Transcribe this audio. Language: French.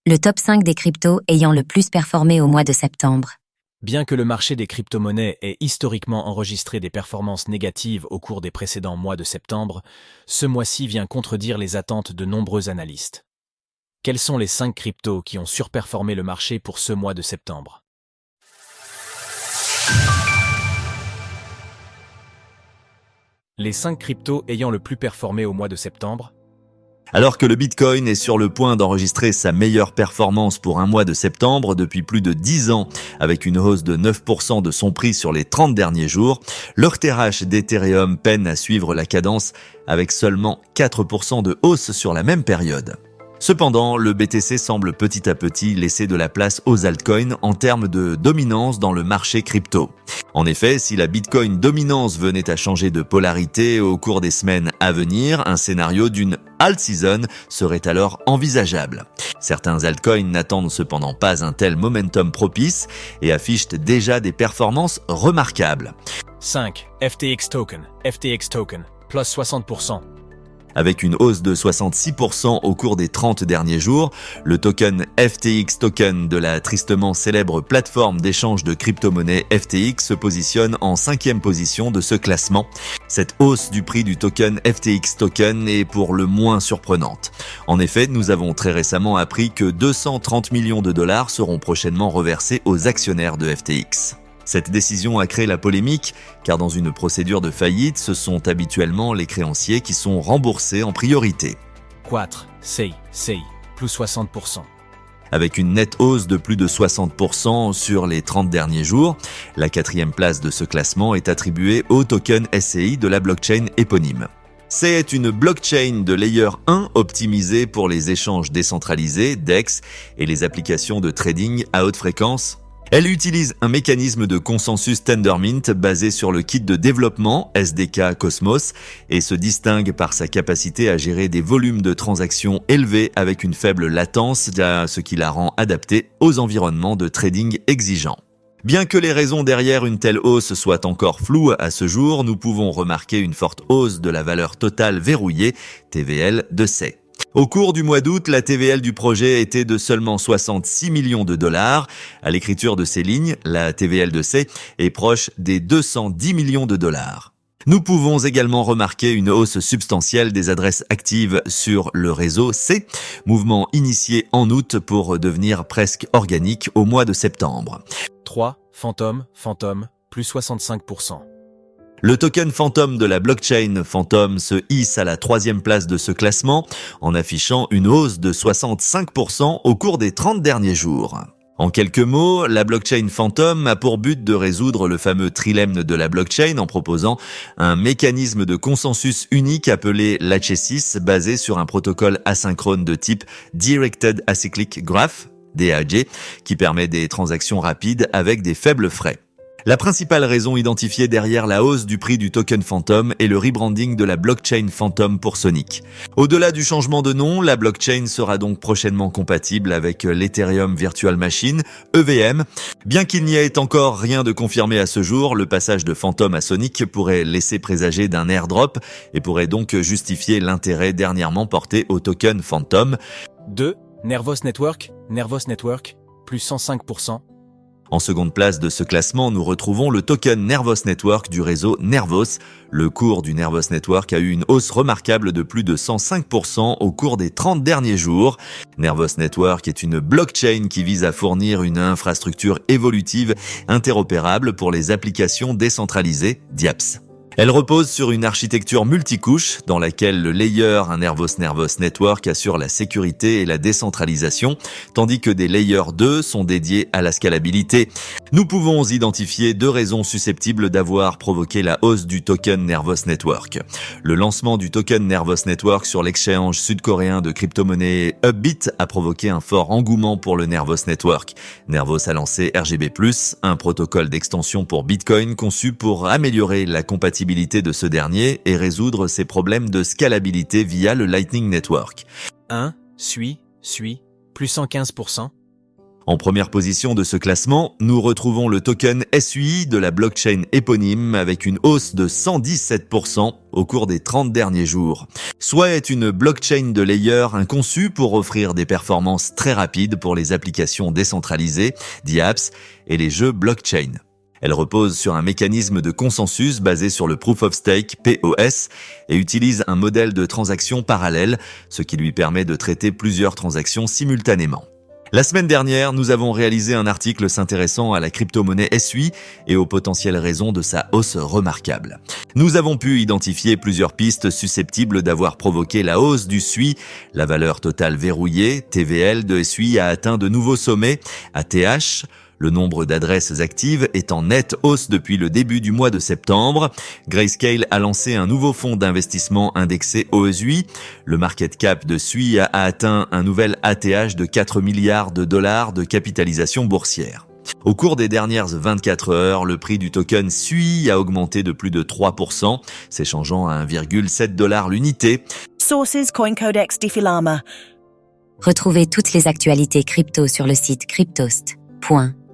le top 5 des cryptos ayant le plus performé au mois de septembre. Bien que le marché des crypto-monnaies ait historiquement enregistré des performances négatives au cours des précédents mois de septembre, ce mois-ci vient contredire les attentes de nombreux analystes. Quels sont les 5 cryptos qui ont surperformé le marché pour ce mois de septembre? Les 5 cryptos ayant le plus performé au mois de septembre. Alors que le Bitcoin est sur le point d'enregistrer sa meilleure performance pour un mois de septembre depuis plus de 10 ans, avec une hausse de 9% de son prix sur les 30 derniers jours, l'ETH d'Ethereum peine à suivre la cadence avec seulement 4% de hausse sur la même période. Cependant, le BTC semble petit à petit laisser de la place aux altcoins en termes de dominance dans le marché crypto. En effet, si la Bitcoin dominance venait à changer de polarité au cours des semaines à venir, un scénario d'une alt season serait alors envisageable. Certains altcoins n'attendent cependant pas un tel momentum propice et affichent déjà des performances remarquables. 5. FTX Token, plus 60%. Avec une hausse de 66% au cours des 30 derniers jours, le token FTX Token de la tristement célèbre plateforme d'échange de crypto-monnaies FTX se positionne en 5e position de ce classement. Cette hausse du prix du token FTX Token est pour le moins surprenante. En effet, nous avons très récemment appris que 230 millions de dollars seront prochainement reversés aux actionnaires de FTX. Cette décision a créé la polémique, car dans une procédure de faillite, ce sont habituellement les créanciers qui sont remboursés en priorité. 4. SEI, plus 60%. Avec une nette hausse de plus de 60% sur les 30 derniers jours, la 4e place de ce classement est attribuée au token SEI de la blockchain éponyme. C'est une blockchain de layer 1 optimisée pour les échanges décentralisés, DEX, et les applications de trading à haute fréquence. Elle utilise un mécanisme de consensus Tendermint basé sur le kit de développement SDK Cosmos et se distingue par sa capacité à gérer des volumes de transactions élevés avec une faible latence, ce qui la rend adaptée aux environnements de trading exigeants. Bien que les raisons derrière une telle hausse soient encore floues à ce jour, nous pouvons remarquer une forte hausse de la valeur totale verrouillée, TVL, de SEI. Au cours du mois d'août, la TVL du projet était de seulement 66 millions de dollars. À l'écriture de ces lignes, la TVL de SEI est proche des 210 millions de dollars. Nous pouvons également remarquer une hausse substantielle des adresses actives sur le réseau SEI, mouvement initié en août pour devenir presque organique au mois de septembre. 3. Phantom, plus 65%. Le token Phantom de la blockchain Phantom se hisse à la 3e place de ce classement en affichant une hausse de 65% au cours des 30 derniers jours. En quelques mots, la blockchain Phantom a pour but de résoudre le fameux trilemme de la blockchain en proposant un mécanisme de consensus unique appelé l'HA6 basé sur un protocole asynchrone de type Directed Acyclic Graph, DAG, qui permet des transactions rapides avec des faibles frais. La principale raison identifiée derrière la hausse du prix du token Phantom est le rebranding de la blockchain Phantom pour Sonic. Au-delà du changement de nom, la blockchain sera donc prochainement compatible avec l'Ethereum Virtual Machine, EVM. Bien qu'il n'y ait encore rien de confirmé à ce jour, le passage de Phantom à Sonic pourrait laisser présager d'un airdrop et pourrait donc justifier l'intérêt dernièrement porté au token Phantom. 2. Nervos Network, plus 105%. En seconde place de ce classement, nous retrouvons le token Nervos Network du réseau Nervos. Le cours du Nervos Network a eu une hausse remarquable de plus de 105% au cours des 30 derniers jours. Nervos Network est une blockchain qui vise à fournir une infrastructure évolutive interopérable pour les applications décentralisées, DApps. Elle repose sur une architecture multicouche dans laquelle le layer, un Nervos Network, assure la sécurité et la décentralisation, tandis que des layers 2 sont dédiés à la scalabilité. Nous pouvons identifier 2 raisons susceptibles d'avoir provoqué la hausse du token Nervos Network. Le lancement du token Nervos Network sur l'exchange sud-coréen de crypto-monnaie Upbit a provoqué un fort engouement pour le Nervos Network. Nervos a lancé RGB+, un protocole d'extension pour Bitcoin conçu pour améliorer la compatibilité de ce dernier et résoudre ses problèmes de scalabilité via le Lightning Network. 1. Sui, plus 115%. En première position de ce classement, nous retrouvons le token SUI de la blockchain éponyme avec une hausse de 117% au cours des 30 derniers jours. SWA est une blockchain de layer conçue pour offrir des performances très rapides pour les applications décentralisées, DApps, et les jeux blockchain. Elle repose sur un mécanisme de consensus basé sur le Proof of Stake, POS, et utilise un modèle de transaction parallèle, ce qui lui permet de traiter plusieurs transactions simultanément. La semaine dernière, nous avons réalisé un article s'intéressant à la crypto-monnaie SUI et aux potentielles raisons de sa hausse remarquable. Nous avons pu identifier plusieurs pistes susceptibles d'avoir provoqué la hausse du SUI. La valeur totale verrouillée, TVL, de SUI a atteint de nouveaux sommets, ATH. Le nombre d'adresses actives est en nette hausse depuis le début du mois de septembre. Grayscale a lancé un nouveau fonds d'investissement indexé OSUI. Le market cap de SUI a atteint un nouvel ATH de 4 milliards de dollars de capitalisation boursière. Au cours des dernières 24 heures, le prix du token SUI a augmenté de plus de 3%, s'échangeant à 1,7 $ l'unité. Sources CoinCodex Diffilama. Retrouvez toutes les actualités crypto sur le site cryptost.fr.